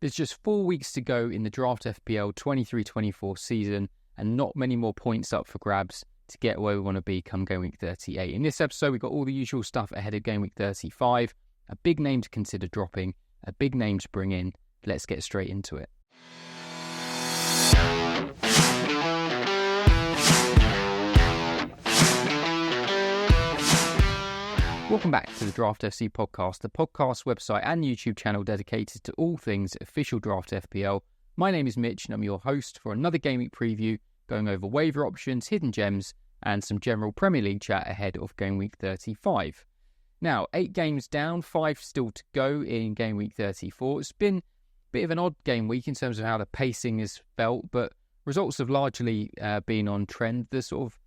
There's just 4 weeks to go in the Draft FPL 23-24 season and not many more points up for grabs to get where we want to be come Game Week 38. In this episode, we've got all the usual stuff ahead of Game Week 35, a big name to consider dropping, a big name to bring in. Let's get straight into it. Welcome back to the Draft FC podcast, the podcast website and YouTube channel dedicated to all things official Draft FPL. My name is Mitch and I'm your host for another Game Week preview, going over waiver options, hidden gems and some general Premier League chat ahead of Game Week 35. Now, 8 games down, 5 still to go in Game Week 34. It's been a bit of an odd game week in terms of how the pacing is felt, but results have largely been on trend. The sort of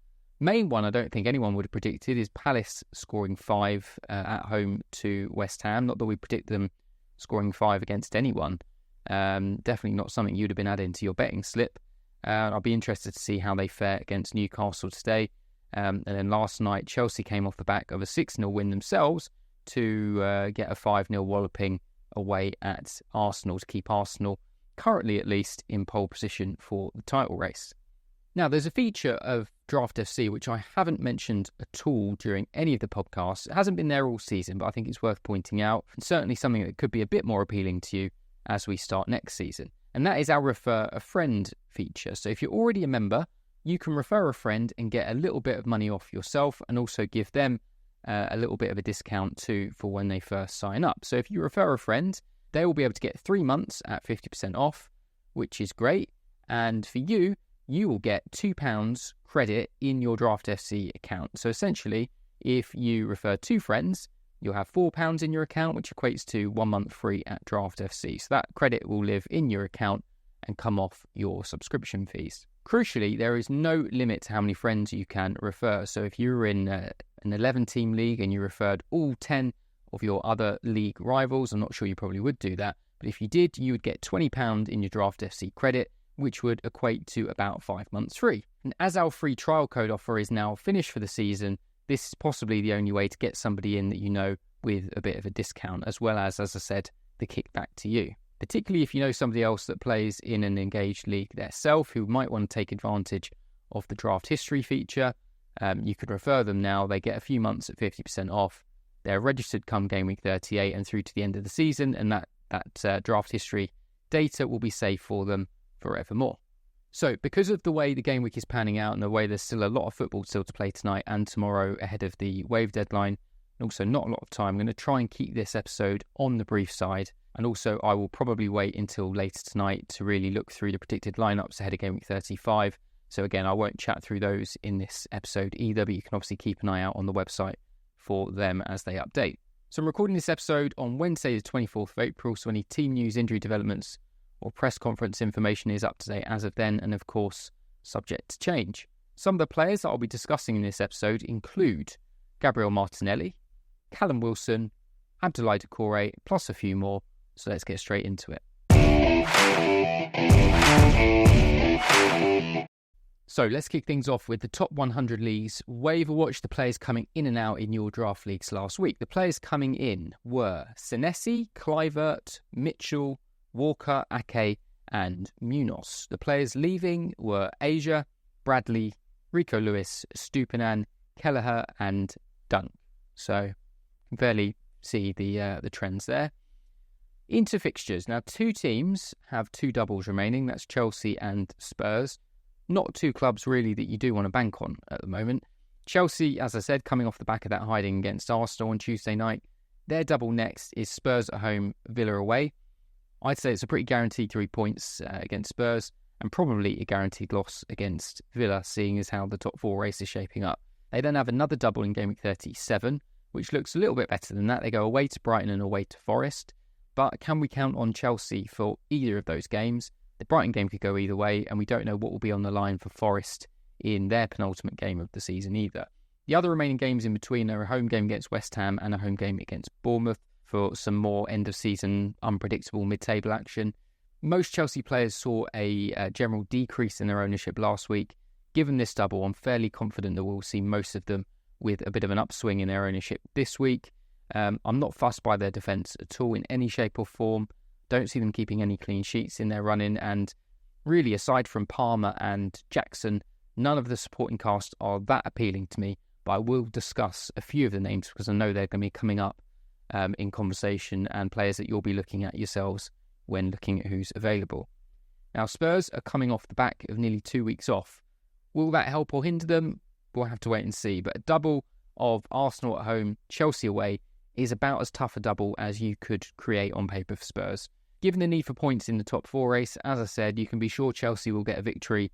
main one I don't think anyone would have predicted is Palace scoring 5 at home to West Ham. Not that we predict them scoring 5 against anyone. Definitely not something you'd have been adding to your betting slip. I'll be interested to see how they fare against Newcastle today. And then last night, Chelsea came off the back of a 6-0 win themselves to get a 5-0 walloping away at Arsenal to keep Arsenal, currently at least, in pole position for the title race. Now, there's a feature of Draft FC which I haven't mentioned at all during any of the podcasts. It hasn't been there all season, but I think it's worth pointing out, and certainly something that could be a bit more appealing to you as we start next season. And that is our Refer a Friend feature. So if you're already a member, you can refer a friend and get a little bit of money off yourself and also give them a little bit of a discount too for when they first sign up. So if you refer a friend, they will be able to get 3 months at 50% off, which is great. And for you, you will get £2 credit in your Draft FC account. So essentially, if you refer 2 friends, you'll have £4 in your account, which equates to 1 month free at Draft FC. So that credit will live in your account and come off your subscription fees. Crucially, there is no limit to how many friends you can refer. So if you're in an 11-team league and you referred all 10 of your other league rivals, I'm not sure you probably would do that, but if you did, you would get £20 in your Draft FC credit, which would equate to about 5 months free. And as our free trial code offer is now finished for the season, this is possibly the only way to get somebody in that you know with a bit of a discount, as well as I said, the kickback to you. Particularly if you know somebody else that plays in an engaged league themselves who might want to take advantage of the draft history feature, you could refer them now. They get a few months at 50% off. They're registered come Game Week 38 and through to the end of the season, and that draft history data will be saved for them forevermore. So because of the way the game week is panning out and the way there's still a lot of football still to play tonight and tomorrow ahead of the waiver deadline, and also not a lot of time, I'm going to try and keep this episode on the brief side. And also I will probably wait until later tonight to really look through the predicted lineups ahead of Game Week 35. So again, I won't chat through those in this episode either, but you can obviously keep an eye out on the website for them as they update. So I'm recording this episode on Wednesday the 24th of April, so any team news, injury developments or press conference information is up to date as of then, and of course, subject to change. Some of the players that I'll be discussing in this episode include Gabriel Martinelli, Callum Wilson, Abdoulaye Doucouré, plus a few more, so let's get straight into it. So let's kick things off with the top 100 leagues. Waiver watch the players coming in and out in your draft leagues last week. The players coming in were Senesi, Kluivert, Mitchell, Walker, Ake and Munoz. The players leaving were Asia, Bradley, Rico Lewis, Stupinan, Kelleher and Dunk. So you can fairly see the trends there. Into fixtures. Now 2 teams have 2 doubles remaining. That's Chelsea and Spurs. Not 2 clubs really that you do want to bank on at the moment. Chelsea, as I said, coming off the back of that hiding against Arsenal on Tuesday night. Their double next is Spurs at home, Villa away. I'd say it's a pretty guaranteed 3 points against Spurs and probably a guaranteed loss against Villa, seeing as how the top 4 race is shaping up. They then have another double in Game Week 37, which looks a little bit better than that. They go away to Brighton and away to Forest. But can we count on Chelsea for either of those games? The Brighton game could go either way, and we don't know what will be on the line for Forest in their penultimate game of the season either. The other remaining games in between are a home game against West Ham and a home game against Bournemouth for some more end-of-season unpredictable mid-table action. Most Chelsea players saw a general decrease in their ownership last week. Given this double, I'm fairly confident that we'll see most of them with a bit of an upswing in their ownership this week. I'm not fussed by their defence at all in any shape or form. Don't see them keeping any clean sheets in their run-in, and really, aside from Palmer and Jackson, none of the supporting cast are that appealing to me, but I will discuss a few of the names because I know they're going to be coming up in conversation, and players that you'll be looking at yourselves when looking at who's available. Now, Spurs are coming off the back of nearly 2 weeks off. Will that help or hinder them? We'll have to wait and see, but a double of Arsenal at home, Chelsea away is about as tough a double as you could create on paper for Spurs. Given the need for points in the top 4 race, as I said, you can be sure Chelsea will get a victory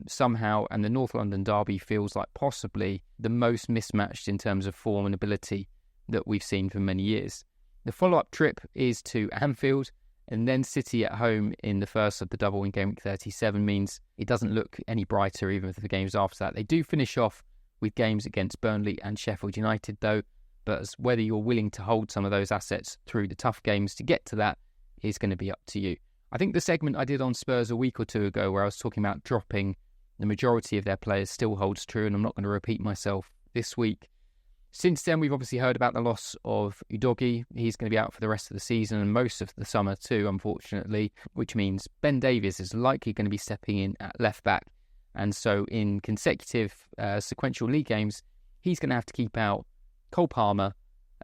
somehow, and the North London derby feels like possibly the most mismatched in terms of form and ability that we've seen for many years. The follow-up trip is to Anfield, and then City at home in the first of the double in Gameweek 37 means it doesn't look any brighter even for the games after that. They do finish off with games against Burnley and Sheffield United though, but as whether you're willing to hold some of those assets through the tough games to get to that is going to be up to you. I think the segment I did on Spurs a week or two ago where I was talking about dropping the majority of their players still holds true, and I'm not going to repeat myself this week. Since then, we've obviously heard about the loss of Udogie. He's going to be out for the rest of the season and most of the summer too, unfortunately, which means Ben Davies is likely going to be stepping in at left back. And so in consecutive sequential league games, he's going to have to keep out Cole Palmer,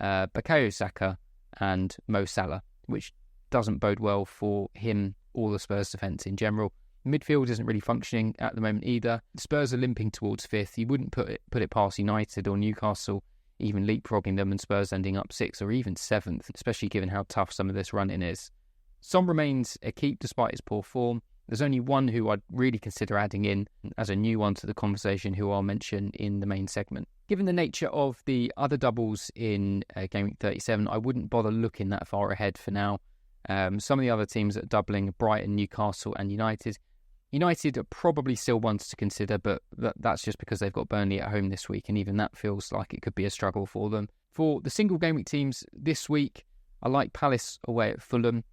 Bukayo Saka and Mo Salah, which doesn't bode well for him or the Spurs defence in general. Midfield isn't really functioning at the moment either. Spurs are limping towards 5th. You wouldn't put it past United or Newcastle even leapfrogging them and Spurs ending up 6th or even 7th, especially given how tough some of this run-in is. Son remains a keep despite his poor form. There's only one who I'd really consider adding in as a new one to the conversation, who I'll mention in the main segment. Given the nature of the other doubles in Game Week 37, I wouldn't bother looking that far ahead for now. Some of the other teams that are doubling, Brighton, Newcastle and United. United are probably still ones to consider, but that's just because they've got Burnley at home this week, and even that feels like it could be a struggle for them. For the single game week teams this week, I like Palace away at Fulham,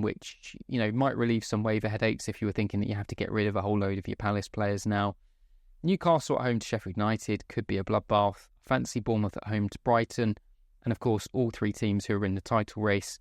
which might relieve some waiver headaches if you were thinking that you have to get rid of a whole load of your Palace players now. Newcastle at home to Sheffield United could be a bloodbath. Fancy Bournemouth at home to Brighton, and of course all 3 teams who are in the title race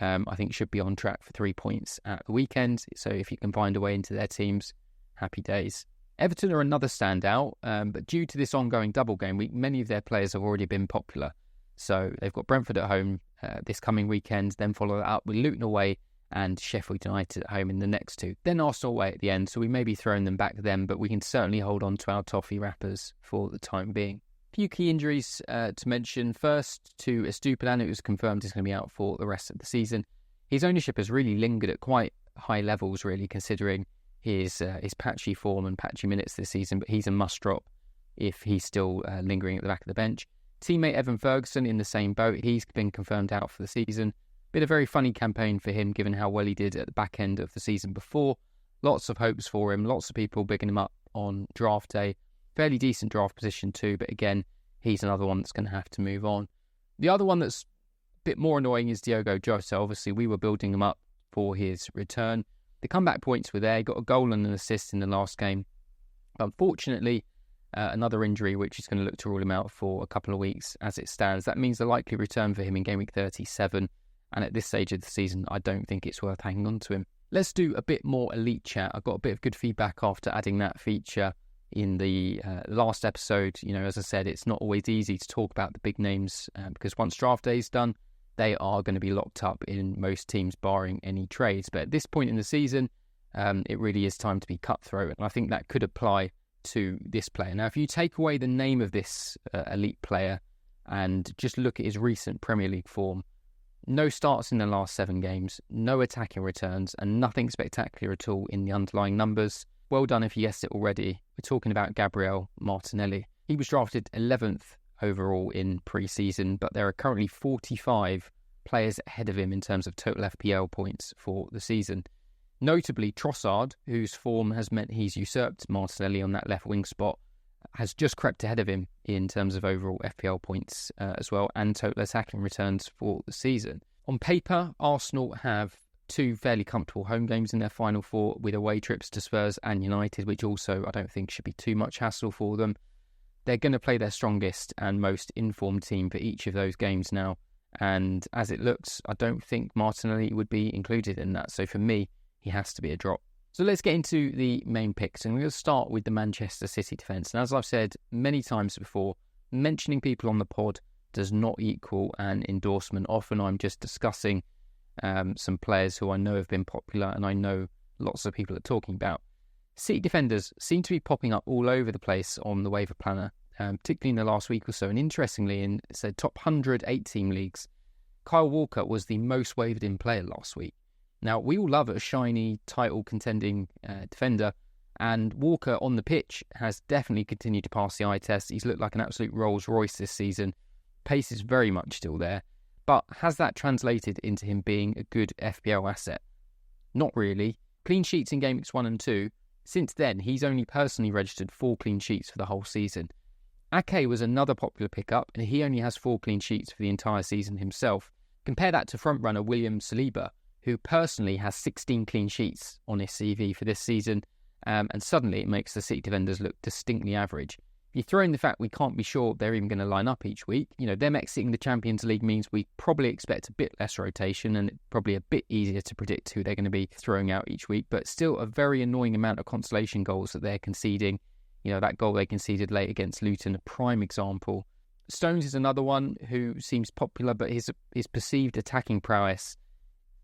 I think should be on track for 3 points at the weekend. So if you can find a way into their teams, happy days. Everton are another standout, but due to this ongoing double game week, many of their players have already been popular. So they've got Brentford at home this coming weekend, then follow that up with Luton away and Sheffield United at home in the next 2. Then Arsenal away at the end, so we may be throwing them back then, but we can certainly hold on to our toffee wrappers for the time being. Few key injuries to mention. First, to Estupiñán, it was confirmed he's going to be out for the rest of the season. His ownership has really lingered at quite high levels, really, considering his patchy form and patchy minutes this season, but he's a must-drop if he's still lingering at the back of the bench. Teammate Evan Ferguson in the same boat. He's been confirmed out for the season. Been a very funny campaign for him, given how well he did at the back end of the season before. Lots of hopes for him, lots of people bigging him up on draft day. Fairly decent draft position too, but again, he's another one that's going to have to move on. The other one that's a bit more annoying is Diogo Jota. Obviously, we were building him up for his return. The comeback points were there. He got a goal and an assist in the last game. Unfortunately, another injury, which is going to look to rule him out for a couple of weeks as it stands. That means a likely return for him in Game Week 37. And at this stage of the season, I don't think it's worth hanging on to him. Let's do a bit more elite chat. I got a bit of good feedback after adding that feature in the last episode. As I said, it's not always easy to talk about the big names because once draft day is done, they are going to be locked up in most teams, barring any trades. But at this point in the season, it really is time to be cutthroat. And I think that could apply to this player. Now, if you take away the name of this elite player and just look at his recent Premier League form, no starts in the last 7 games, no attacking returns, and nothing spectacular at all in the underlying numbers. Well done if you guessed it already. We're talking about Gabriel Martinelli. He was drafted 11th overall in pre-season, but there are currently 45 players ahead of him in terms of total FPL points for the season. Notably, Trossard, whose form has meant he's usurped Martinelli on that left wing spot, has just crept ahead of him in terms of overall FPL points as well, and total attacking returns for the season. On paper, Arsenal have 2 fairly comfortable home games in their final 4 with away trips to Spurs and United, which also I don't think should be too much hassle for them. They're going to play their strongest and most informed team for each of those games now, And as it looks, I don't think Martinelli would be included in that. So for me, he has to be a drop. So let's get into the main picks. And we're going to start with the Manchester City defence. And as I've said many times before, mentioning people on the pod does not equal an endorsement. Often I'm just discussing some players who I know have been popular and I know lots of people are talking about. City defenders seem to be popping up all over the place on the waiver planner, particularly in the last week or so. And interestingly, in top 100 8-team leagues, Kyle Walker was the most wavered in player last week. Now, we all love a shiny, title-contending defender, and Walker on the pitch has definitely continued to pass the eye test. He's looked like an absolute Rolls Royce this season. Pace is very much still there, but has that translated into him being a good FPL asset? Not really. Clean sheets in Game Weeks 1 and 2. Since then, he's only personally registered 4 clean sheets for the whole season. Ake was another popular pickup, and he only has 4 clean sheets for the entire season himself. Compare that to frontrunner William Saliba, who personally has 16 clean sheets on his CV for this season, and suddenly it makes the City defenders look distinctly average. If you throw in the fact we can't be sure they're even going to line up each week, them exiting the Champions League means we probably expect a bit less rotation and probably a bit easier to predict who they're going to be throwing out each week, but still a very annoying amount of consolation goals that they're conceding. That goal they conceded late against Luton, a prime example. Stones is another one who seems popular, but his perceived attacking prowess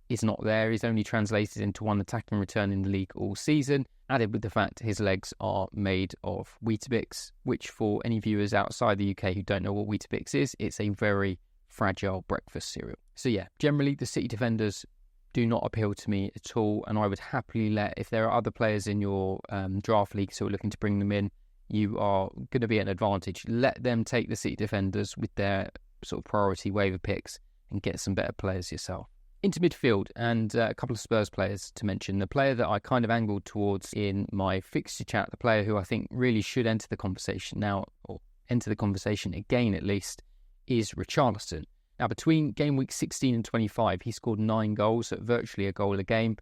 is not there. He's only translated into 1 attacking return in the league all season, added with the fact his legs are made of Weetabix, which for any viewers outside the UK who don't know what Weetabix is, it's a very fragile breakfast cereal. So yeah, generally the City defenders do not appeal to me at all, and I would happily if there are other players in your draft leagues who are looking to bring them in, you are going to be at an advantage. Let them take the City defenders with their sort of priority waiver picks and get some better players yourself. Into midfield, and a couple of Spurs players to mention. The player that I kind of angled towards in my fixture chat, the player who I think really should enter the conversation now, or enter the conversation again at least, is Richarlison. Now, between game week 16 and 25, he scored 9 goals at virtually a goal a game.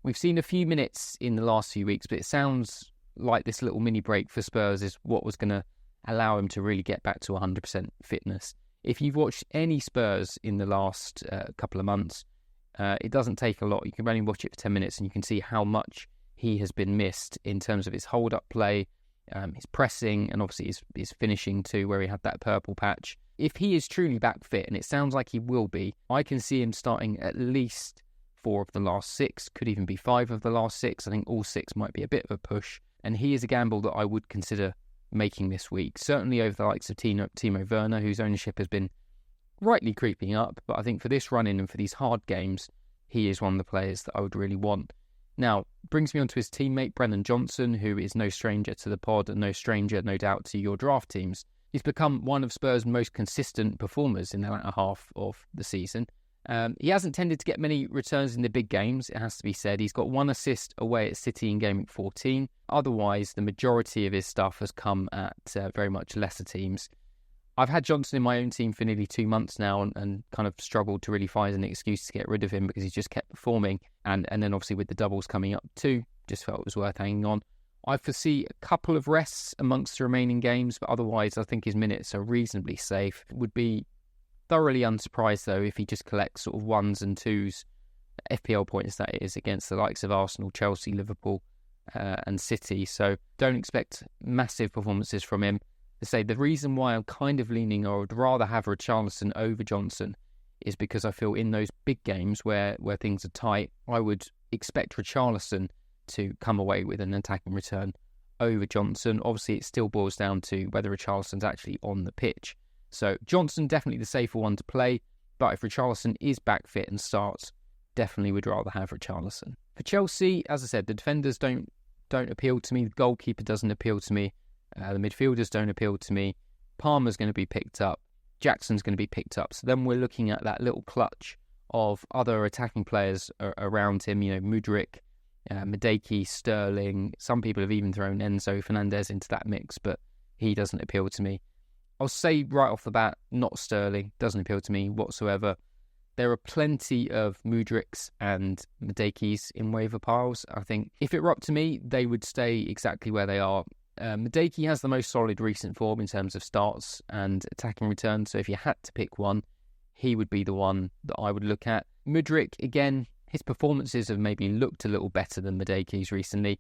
We've seen a few minutes in the last few weeks, but it sounds like this little mini break for Spurs is what was going to allow him to really get back to 100% fitness. If you've watched any Spurs in the last couple of months, it doesn't take a lot. You can only watch it for 10 minutes and you can see how much he has been missed in terms of his hold-up play, his pressing, and obviously his finishing too, where he had that purple patch. If he is truly back fit, and it sounds like he will be, I can see him starting at least 4 of the last 6, could even be 5 of the last 6. I think all 6 might be a bit of a push, and he is a gamble that I would consider making this week. Certainly over the likes of Timo Werner, whose ownership has been rightly creeping up, but I think for this run-in and for these hard games, he is one of the players that I would really want. Now, brings me on to his teammate, Brennan Johnson, who is no stranger to the pod and no stranger, no doubt, to your draft teams. He's become one of Spurs' most consistent performers in the latter half of the season. He hasn't tended to get many returns in the big games, it has to be said. He's got 1 assist away at City in Game Week 14. Otherwise, the majority of his stuff has come at very much lesser teams. I've had Johnson in my own team for nearly 2 months now and kind of struggled to really find an excuse to get rid of him because he's just kept performing. And then obviously with the doubles coming up too, just felt it was worth hanging on. I foresee a couple of rests amongst the remaining games, but otherwise I think his minutes are reasonably safe. Would be thoroughly unsurprised though if he just collects sort of 1s and 2s, FPL points that is, against the likes of Arsenal, Chelsea, Liverpool and City. So don't expect massive performances from him. To say the reason why I'm kind of leaning, or would rather have Richarlison over Johnson, is because I feel in those big games where things are tight, I would expect Richarlison to come away with an attacking return over Johnson. Obviously, it still boils down to whether Richarlison's actually on the pitch. So Johnson, definitely the safer one to play, but if Richarlison is back fit and starts, definitely would rather have Richarlison. For Chelsea, as I said, the defenders don't appeal to me, the goalkeeper doesn't appeal to me, the midfielders don't appeal to me. Palmer's going to be picked up. Jackson's going to be picked up. So then we're looking at that little clutch of other attacking players around him. Mudryk, Madeki, Sterling. Some people have even thrown Enzo Fernandez into that mix, but he doesn't appeal to me. I'll say right off the bat, not Sterling. Doesn't appeal to me whatsoever. There are plenty of Mudryks and Madekis in waiver piles. I think if it were up to me, they would stay exactly where they are. Madeki has the most solid recent form in terms of starts and attacking returns, so if you had to pick one, he would be the one that I would look at. Mudryk, again, his performances have maybe looked a little better than Mudeki's recently.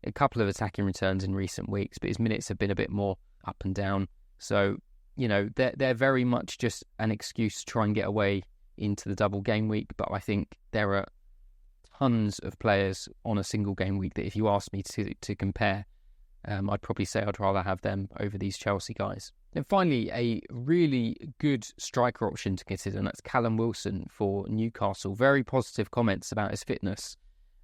A couple of attacking returns in recent weeks, but his minutes have been a bit more up and down. So, they're very much just an excuse to try and get away into the double game week. But I think there are tons of players on a single game week that if you ask me to compare, I'd probably say I'd rather have them over these Chelsea guys. Then finally, a really good striker option to consider, and that's Callum Wilson for Newcastle. Very positive comments about his fitness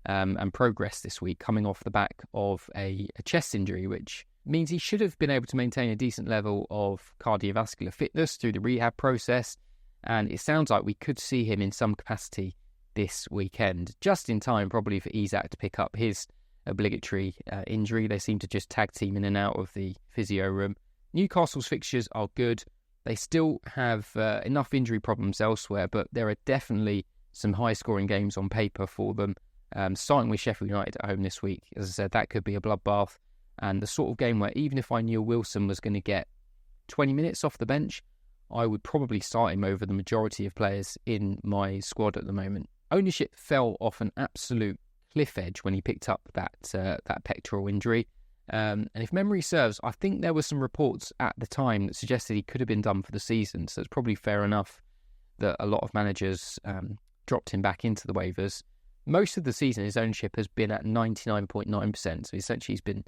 and progress this week, coming off the back of a chest injury, which means he should have been able to maintain a decent level of cardiovascular fitness through the rehab process. And it sounds like we could see him in some capacity this weekend, just in time probably for Isak to pick up his obligatory injury. They seem to just tag team in and out of the physio room. Newcastle's fixtures are good. They still have enough injury problems elsewhere, but there are definitely some high-scoring games on paper for them. Starting with Sheffield United at home this week, as I said, that could be a bloodbath. And the sort of game where even if I knew Wilson was going to get 20 minutes off the bench, I would probably start him over the majority of players in my squad at the moment. Ownership fell off an absolute cliff edge when he picked up that pectoral injury. And if memory serves, I think there were some reports at the time that suggested he could have been done for the season. So it's probably fair enough that a lot of managers dropped him back into the waivers. Most of the season, his ownership has been at 99.9%. So essentially, he's been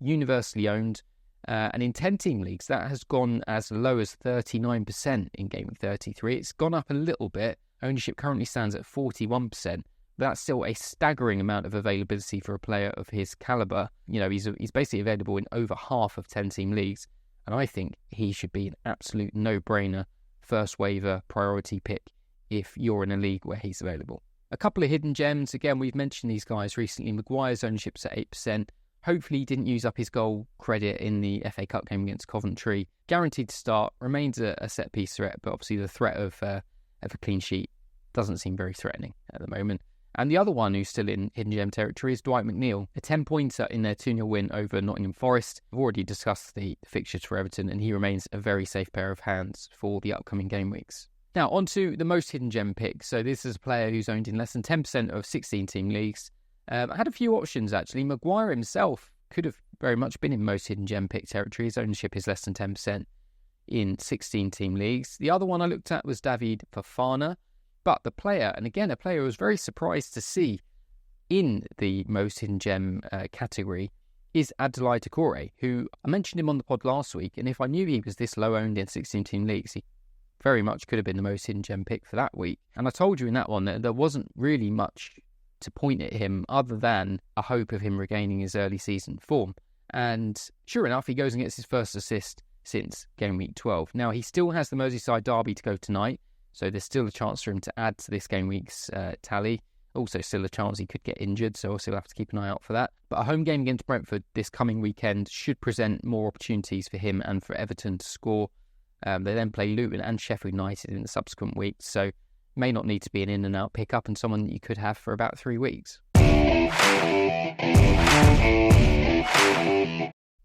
universally owned. And in 10-team leagues, that has gone as low as 39% in Gameweek 33. It's gone up a little bit. Ownership currently stands at 41%. That's still a staggering amount of availability for a player of his calibre. He's basically available in over half of 10-team leagues, and I think he should be an absolute no-brainer first waiver priority pick if you're in a league where he's available. A couple of hidden gems. Again, we've mentioned these guys recently. Maguire's ownership's at 8%. Hopefully he didn't use up his goal credit in the FA Cup game against Coventry. Guaranteed to start, remains a set-piece threat, but obviously the threat of a clean sheet doesn't seem very threatening at the moment. And the other one who's still in hidden gem territory is Dwight McNeil, a 10-pointer in their 2-0 win over Nottingham Forest. I've already discussed the fixtures for Everton, and he remains a very safe pair of hands for the upcoming game weeks. Now, on to the most hidden gem pick. So this is a player who's owned in less than 10% of 16-team leagues. I had a few options, actually. Maguire himself could have very much been in most hidden gem pick territory. His ownership is less than 10% in 16-team leagues. The other one I looked at was David Fofana. But the player, and again, a player I was very surprised to see in the most hidden gem category, is Abdoulaye Doucouré, who I mentioned him on the pod last week. And if I knew he was this low owned in 16-team leagues, he very much could have been the most hidden gem pick for that week. And I told you in that one that there wasn't really much to point at him other than a hope of him regaining his early season form. And sure enough, he goes and gets his first assist since game week 12. Now, he still has the Merseyside derby to go tonight, so there's still a chance for him to add to this game week's tally. Also still a chance he could get injured, so also we'll have to keep an eye out for that. But a home game against Brentford this coming weekend should present more opportunities for him and for Everton to score. They then play Luton and Sheffield United in the subsequent weeks, so may not need to be an in-and-out pickup and someone that you could have for about 3 weeks.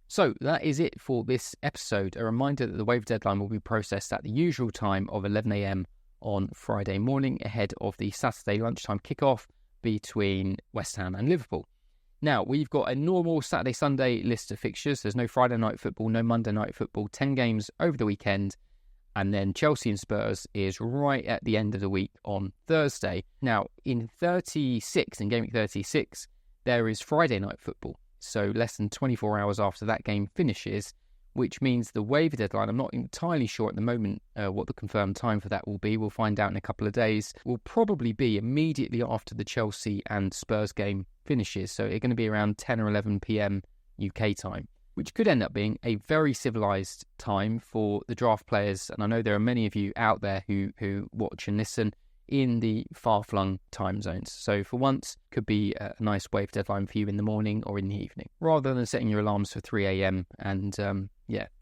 So that is it for this episode. A reminder that the waiver deadline will be processed at the usual time of 11 a.m. on Friday morning ahead of the Saturday lunchtime kickoff between West Ham and Liverpool. Now, we've got a normal Saturday-Sunday list of fixtures. There's no Friday night football, no Monday night football, 10 games over the weekend. And then Chelsea and Spurs is right at the end of the week on Thursday. Now, in Game Week 36, there is Friday night football. So less than 24 hours after that game finishes, which means the waiver deadline, I'm not entirely sure at the moment what the confirmed time for that will be. We'll find out in a couple of days. Will probably be immediately after the Chelsea and Spurs game finishes. So it's going to be around 10 or 11 p.m. UK time, which could end up being a very civilised time for the draft players. And I know there are many of you out there who watch and listen in the far-flung time zones. So for once, could be a nice waiver deadline for you in the morning or in the evening, rather than setting your alarms for 3 a.m. and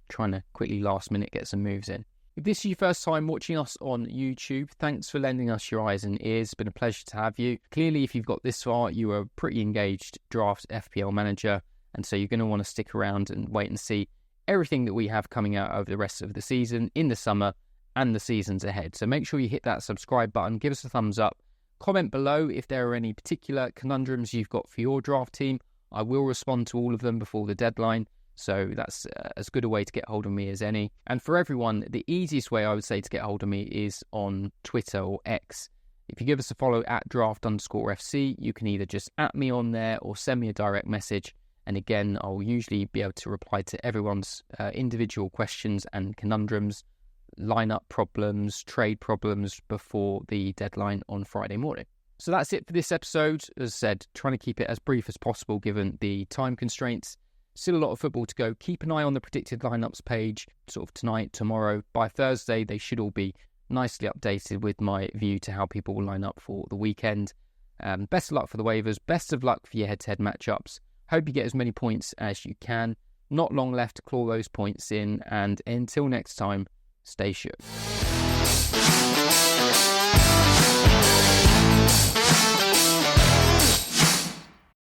trying to quickly last minute get some moves in. If this is your first time watching us on YouTube, thanks for lending us your eyes and ears. It's been a pleasure to have you. Clearly, if you've got this far, you are a pretty engaged draft FPL manager, and so you're going to want to stick around and wait and see everything that we have coming out over the rest of the season in the summer and the seasons ahead. So make sure you hit that subscribe button, give us a thumbs up, comment below if there are any particular conundrums you've got for your draft team. I will respond to all of them before the deadline, so that's as good a way to get hold of me as any. And for everyone, the easiest way I would say to get hold of me is on Twitter or X. If you give us a follow at draft_FC, you can either just @ me on there or send me a direct message. And again, I'll usually be able to reply to everyone's individual questions and conundrums, lineup problems, trade problems before the deadline on Friday morning. So that's it for this episode. As I said, trying to keep it as brief as possible given the time constraints. Still a lot of football to go. Keep an eye on the predicted lineups page sort of tonight, tomorrow. By Thursday, they should all be nicely updated with my view to how people will line up for the weekend. Best of luck for the waivers. Best of luck for your head-to-head matchups. Hope you get as many points as you can. Not long left to claw those points in. And until next time, stay sure.